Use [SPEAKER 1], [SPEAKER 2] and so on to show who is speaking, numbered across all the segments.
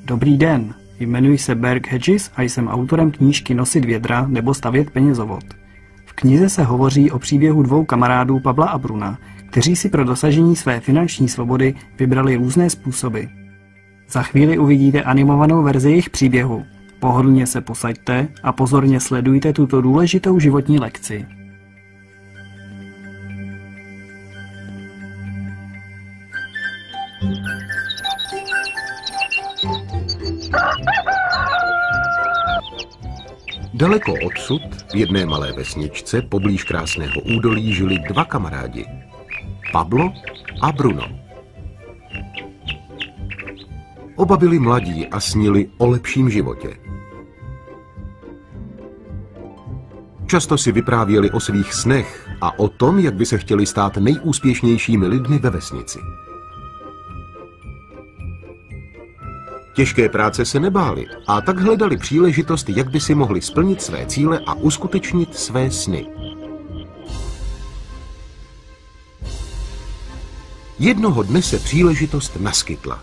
[SPEAKER 1] Dobrý den, jmenuji se Berg Hedges a jsem autorem knížky Nosit vědra nebo stavět penězovod. V knize se hovoří o příběhu dvou kamarádů Pabla a Bruna, kteří si pro dosažení své finanční svobody vybrali různé způsoby. Za chvíli uvidíte animovanou verzi jejich příběhu. Pohodlně se posaďte a pozorně sledujte tuto důležitou životní lekci.
[SPEAKER 2] Daleko odsud, v jedné malé vesničce, poblíž krásného údolí, žili dva kamarádi. Pablo a Bruno. Oba byli mladí a snili o lepším životě. Často si vyprávěli o svých snech a o tom, jak by se chtěli stát nejúspěšnějšími lidmi ve vesnici. Těžké práce se nebáli a tak hledali příležitost, jak by si mohli splnit své cíle a uskutečnit své sny. Jednoho dne se příležitost naskytla.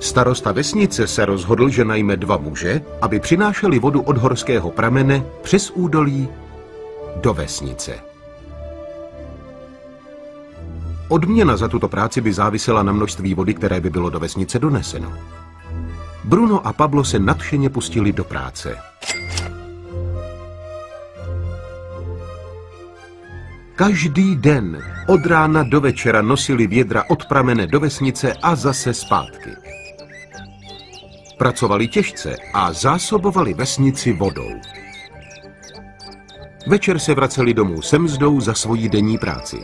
[SPEAKER 2] Starosta vesnice se rozhodl, že najme dva muže, aby přinášeli vodu od horského pramene přes údolí do vesnice. Odměna za tuto práci by závisela na množství vody, které by bylo do vesnice doneseno. Bruno a Pablo se nadšeně pustili do práce. Každý den od rána do večera nosili vědra od pramene do vesnice a zase zpátky. Pracovali těžce a zásobovali vesnici vodou. Večer se vraceli domů se mzdou za svoji denní práci.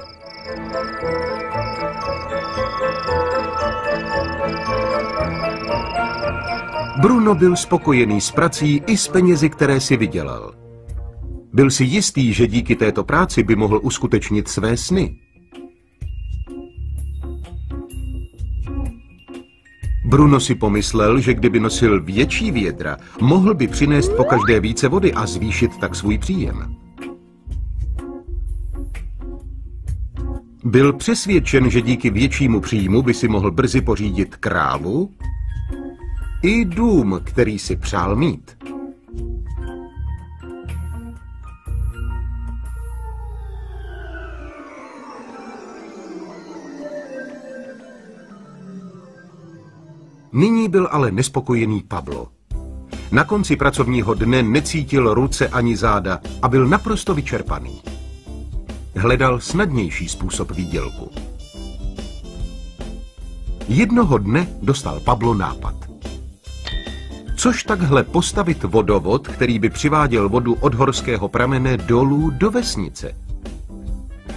[SPEAKER 2] Bruno byl spokojený s prací i s penězi, které si vydělal. Byl si jistý, že díky této práci by mohl uskutečnit své sny. Bruno si pomyslel, že kdyby nosil větší vědra, mohl by přinést pokaždé více vody a zvýšit tak svůj příjem. Byl přesvědčen, že díky většímu příjmu by si mohl brzy pořídit krávu i dům, který si přál mít. Nyní byl ale nespokojený Pablo. Na konci pracovního dne necítil ruce ani záda a byl naprosto vyčerpaný. Hledal snadnější způsob výdělku. Jednoho dne dostal Pablo nápad. Což takhle postavit vodovod, který by přiváděl vodu od horského pramene dolů do vesnice.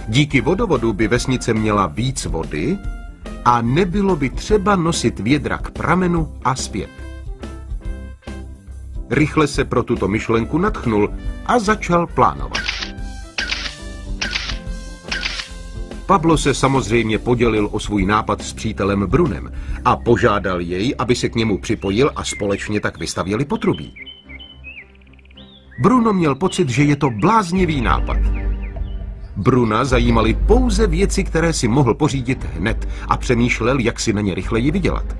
[SPEAKER 2] Díky vodovodu by vesnice měla víc vody a nebylo by třeba nosit vědra k pramenu a zpět. Rychle se pro tuto myšlenku nadchnul a začal plánovat. Pablo se samozřejmě podělil o svůj nápad s přítelem Brunem a požádal jej, aby se k němu připojil a společně tak vystavěli potrubí. Bruno měl pocit, že je to bláznivý nápad. Bruna zajímaly pouze věci, které si mohl pořídit hned a přemýšlel, jak si na ně rychleji vydělat.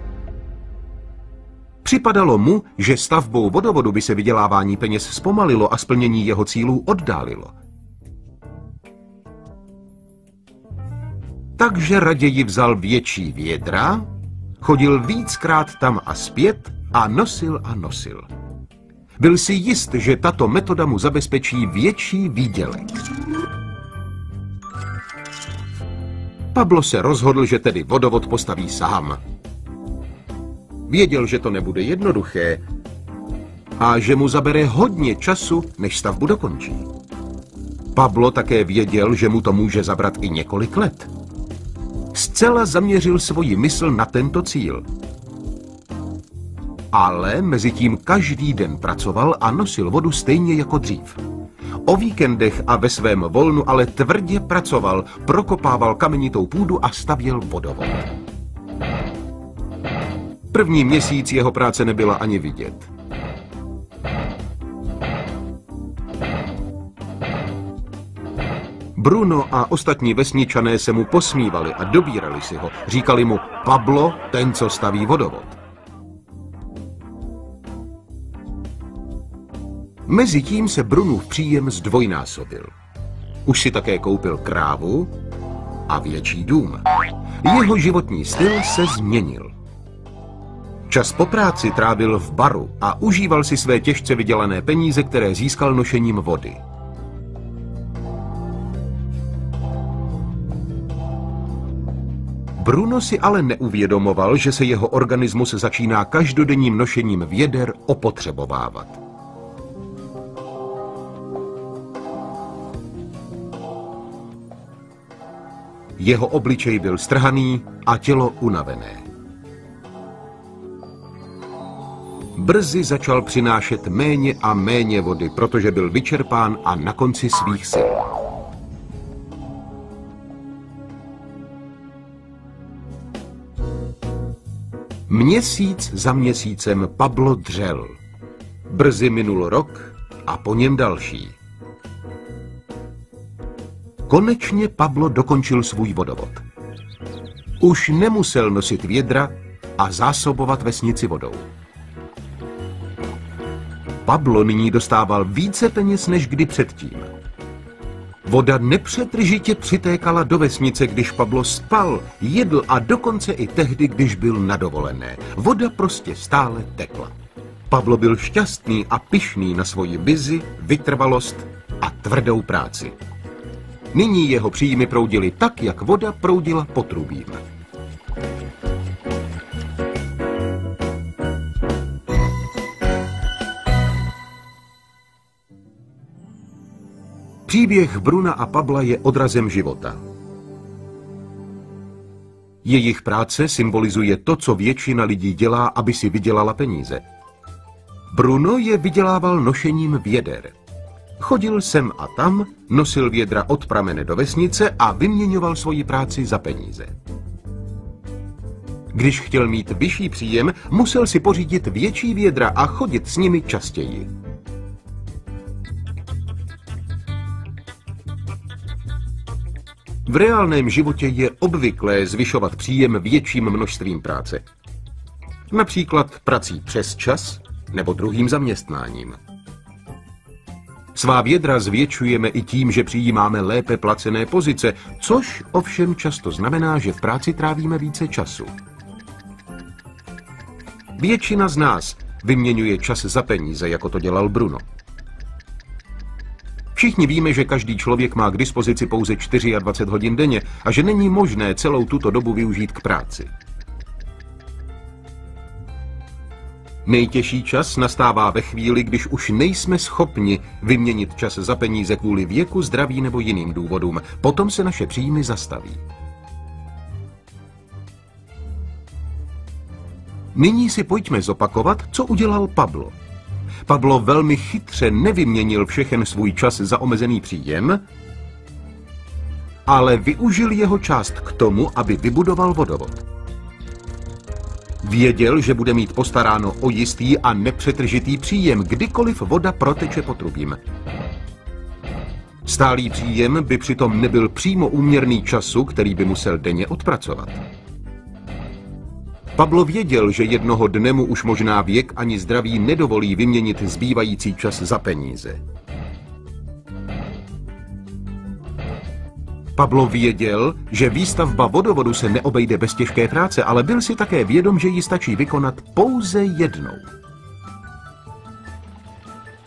[SPEAKER 2] Připadalo mu, že stavbou vodovodu by se vydělávání peněz zpomalilo a splnění jeho cílů oddálilo. Takže raději vzal větší vědra, chodil víckrát tam a zpět a nosil a nosil. Byl si jist, že tato metoda mu zabezpečí větší výdělek. Pablo se rozhodl, že tedy vodovod postaví sám. Věděl, že to nebude jednoduché a že mu zabere hodně času, než stavbu dokončí. Pablo také věděl, že mu to může zabrat i několik let. Zcela zaměřil svoji mysl na tento cíl. Ale mezitím každý den pracoval a nosil vodu stejně jako dřív. O víkendech a ve svém volnu ale tvrdě pracoval, prokopával kamenitou půdu a stavěl vodovod. První měsíc jeho práce nebyla ani vidět. Bruno a ostatní vesničané se mu posmívali a dobírali si ho. Říkali mu Pablo, ten, co staví vodovod. Mezitím se Brunův příjem zdvojnásobil. Už si také koupil krávu a větší dům. Jeho životní styl se změnil. Čas po práci trávil v baru a užíval si své těžce vydělané peníze, které získal nošením vody. Bruno si ale neuvědomoval, že se jeho organismus začíná každodenním nošením věder opotřebovávat. Jeho obličej byl strhaný a tělo unavené. Brzy začal přinášet méně a méně vody, protože byl vyčerpán a na konci svých sil. Měsíc za měsícem Pablo dřel. Brzy minul rok a po něm další. Konečně Pablo dokončil svůj vodovod. Už nemusel nosit vědra a zásobovat vesnici vodou. Pablo nyní dostával více peněz než kdy předtím. Voda nepřetržitě přitékala do vesnice, když Pablo spal, jedl a dokonce i tehdy, když byl na dovolené. Voda prostě stále tekla. Pablo byl šťastný a pyšný na svoji vizi, vytrvalost a tvrdou práci. Nyní jeho příjmy proudily tak, jak voda proudila potrubím. Příběh Bruna a Pabla je odrazem života. Jejich práce symbolizuje to, co většina lidí dělá, aby si vydělala peníze. Bruno je vydělával nošením věder. Chodil sem a tam, nosil vědra od pramene do vesnice a vyměňoval svoji práci za peníze. Když chtěl mít vyšší příjem, musel si pořídit větší vědra a chodit s nimi častěji. V reálném životě je obvyklé zvyšovat příjem větším množstvím práce. Například prací přes čas nebo druhým zaměstnáním. Svá vědra zvětšujeme i tím, že přijímáme lépe placené pozice, což ovšem často znamená, že v práci trávíme více času. Většina z nás vyměňuje čas za peníze, jako to dělal Bruno. Všichni víme, že každý člověk má k dispozici pouze 24 hodin denně a že není možné celou tuto dobu využít k práci. Nejtěžší čas nastává ve chvíli, když už nejsme schopni vyměnit čas za peníze kvůli věku, zdraví nebo jiným důvodům. Potom se naše příjmy zastaví. Nyní si pojďme zopakovat, co udělal Pablo. Pablo velmi chytře nevyměnil všechen svůj čas za omezený příjem, ale využil jeho část k tomu, aby vybudoval vodovod. Věděl, že bude mít postaráno o jistý a nepřetržitý příjem, kdykoliv voda proteče potrubím. Stálý příjem by přitom nebyl přímo úměrný času, který by musel denně odpracovat. Pablo věděl, že jednoho dne mu už možná věk ani zdraví nedovolí vyměnit zbývající čas za peníze. Pablo věděl, že výstavba vodovodu se neobejde bez těžké práce, ale byl si také vědom, že ji stačí vykonat pouze jednou.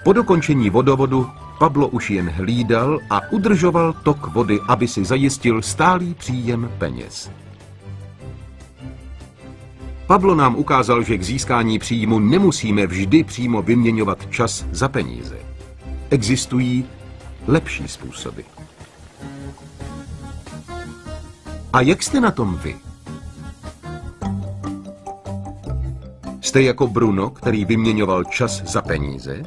[SPEAKER 2] Po dokončení vodovodu Pablo už jen hlídal a udržoval tok vody, aby si zajistil stálý příjem peněz. Pablo nám ukázal, že k získání příjmu nemusíme vždy přímo vyměňovat čas za peníze. Existují lepší způsoby. A jak jste na tom vy? Jste jako Bruno, který vyměňoval čas za peníze?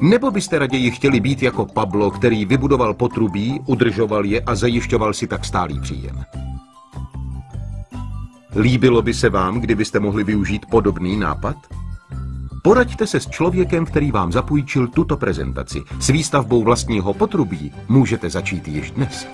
[SPEAKER 2] Nebo byste raději chtěli být jako Pablo, který vybudoval potrubí, udržoval je a zajišťoval si tak stálý příjem? Líbilo by se vám, kdybyste mohli využít podobný nápad? Poraďte se s člověkem, který vám zapůjčil tuto prezentaci. S výstavbou vlastního potrubí můžete začít již dnes.